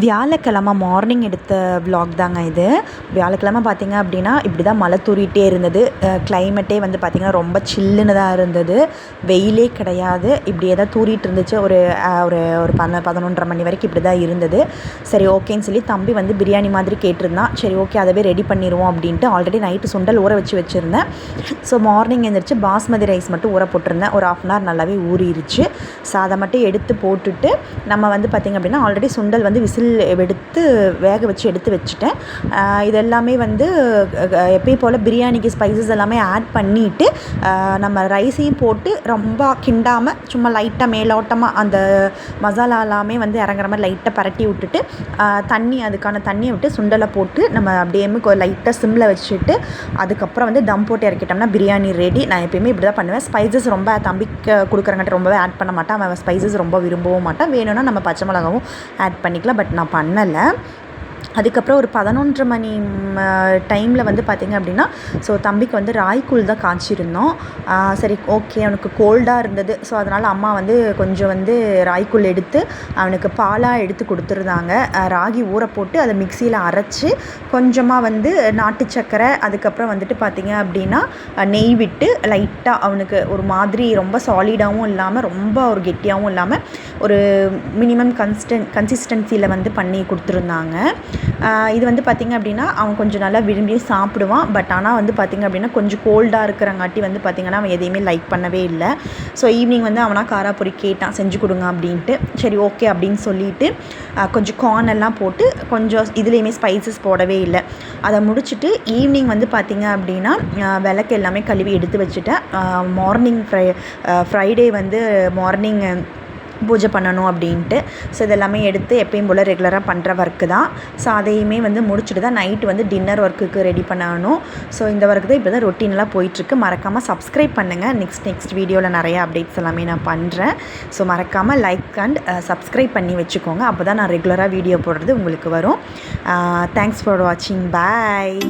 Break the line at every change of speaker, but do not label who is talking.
வியாழக்கிழமை மார்னிங் எடுத்த விலாக் தாங்க இது. வியாழக்கிழமை பார்த்திங்க அப்படின்னா இப்படி தான் மழை தூறிகிட்டே இருந்தது. கிளைமேட்டே வந்து பார்த்திங்கன்னா ரொம்ப சில்லுன்னு தான் இருந்தது, வெயிலே கிடையாது. இப்படியே தான் தூறிட்டு இருந்துச்சு. ஒரு ஒரு ஒரு 11:30 மணி வரைக்கும் இப்படி தான் இருந்தது. சரி ஓகேன்னு சொல்லி தம்பி வந்து பிரியாணி மாதிரி கேட்டிருந்தான். சரி ஓகே அதவே ரெடி பண்ணிடுவோம் அப்படின்ட்டு ஆல்ரெடி நைட்டு சுண்டல் ஊற வச்சுருந்தேன். ஸோ மார்னிங் எழுந்திரிச்சு பாஸ்மதி ரைஸ் மட்டும் ஊற போட்டிருந்தேன். ஒரு 1/2 hour நல்லாவே ஊறிடுச்சு. ஸோ அதை மட்டும் எடுத்து போட்டுட்டு நம்ம வந்து பார்த்திங்க அப்படின்னா ஆல்ரெடி சுண்டல் வந்து விசில் எடுத்து வேக வச்சு எடுத்து வச்சுட்டேன். இது எல்லாமே வந்து எப்பயும் போல் பிரியாணிக்கு ஸ்பைசஸ் எல்லாமே ஆட் பண்ணிவிட்டு நம்ம ரைஸையும் போட்டு ரொம்ப கிண்டாமல் சும்மா லைட்டாக மேலோட்டமாக அந்த மசாலா எல்லாமே வந்து இறங்குற மாதிரி லைட்டாக பரட்டி விட்டுட்டு அதுக்கான தண்ணியை விட்டு சுண்டலை போட்டு நம்ம அப்படியே லைட்டாக சிம்மில் வச்சுட்டு அதுக்கப்புறம் வந்து தம் போட்டு இறக்கிட்டோம்னா பிரியாணி ரெடி. நான் எப்பயுமே இப்படி தான் பண்ணுவேன். ஸ்பைசஸ் ரொம்ப தம்பிக்கு கொடுக்குறங்காட்டி ரொம்பவே ஆட் பண்ண மாட்டேன். அவன் ஸ்பைசஸ் ரொம்ப விரும்பவும் மாட்டான். வேணும்னா நம்ம பச்சை மிளகாவும் ஆட் பண்ணிக்கலாம். பட் நான் பண்ணலை. அதுக்கப்புறம் ஒரு 11:30 மணி டைமில் வந்து பார்த்திங்க அப்படின்னா ஸோ தம்பிக்கு வந்து ராய்க்கூழ் தான் காய்ச்சிருந்தோம். சரி ஓகே அவனுக்கு கோல்டாக இருந்தது. ஸோ அதனால் அம்மா வந்து கொஞ்சம் வந்து ராய்க்கூழ் எடுத்து அவனுக்கு பாலாக எடுத்து கொடுத்துருந்தாங்க. ராகி ஊற போட்டு அதை மிக்சியில் அரைச்சி கொஞ்சமாக வந்து நாட்டு சர்க்கரை அதுக்கப்புறம் வந்துட்டு பார்த்திங்க அப்படின்னா நெய் விட்டு லைட்டாக அவனுக்கு ஒரு மாதிரி ரொம்ப சாலிடாகவும் இல்லாமல் ரொம்ப ஒரு கெட்டியாகவும் இல்லாமல் ஒரு மினிமம் கன்சிஸ்டன்சியில் வந்து பண்ணி கொடுத்துருந்தாங்க. இது வந்து பார்த்திங்க அப்படின்னா அவன் கொஞ்சம் நல்லா விரும்பி சாப்பிடுவான். பட் ஆனால் வந்து பார்த்திங்க அப்படின்னா கொஞ்சம் கோல்டாக இருக்கிறங்காட்டி வந்து பார்த்திங்கன்னா அவன் எதையுமே லைக் பண்ணவே இல்லை. ஸோ ஈவினிங் வந்து அவனாக காராப்பொரி கேட்டான் செஞ்சு கொடுங்க அப்படின்ட்டு. சரி ஓகே அப்படின்னு சொல்லிவிட்டு கொஞ்சம் கார்ன் எல்லாம் போட்டு கொஞ்சம் இதுலேயுமே ஸ்பைசஸ் போடவே இல்லை. அதை முடிச்சுட்டு ஈவினிங் வந்து பார்த்திங்க அப்படின்னா விளக்கு எல்லாமே கழுவி எடுத்து வச்சுட்டேன். மார்னிங் ஃப்ரைடே வந்து மார்னிங் பூஜை பண்ணணும் அப்படின்ட்டு. ஸோ இதெல்லாமே எடுத்து எப்பயும் போல் ரெகுலராக பண்ணுற ஒர்க்கு தான். ஸோ அதையுமே வந்து முடிச்சுட்டு தான் நைட்டு வந்து டின்னர் ஒர்க்குக்கு ரெடி பண்ணணும். ஸோ இந்த ஒர்க்கு தான் இப்போ தான் ரொட்டீனெலாம் போயிட்டுருக்கு. மறக்காமல் சப்ஸ்கிரைப் பண்ணுங்கள். நெக்ஸ்ட் வீடியோவில் நிறைய அப்டேட்ஸ் எல்லாமே நான் பண்ணுறேன். ஸோ மறக்காமல் லைக் அண்ட் சப்ஸ்கிரைப் பண்ணி வச்சுக்கோங்க. அப்போ தான் நான் ரெகுலராக வீடியோ போடுறது உங்களுக்கு வரும். தேங்க்ஸ் ஃபார் வாட்சிங். பாய்.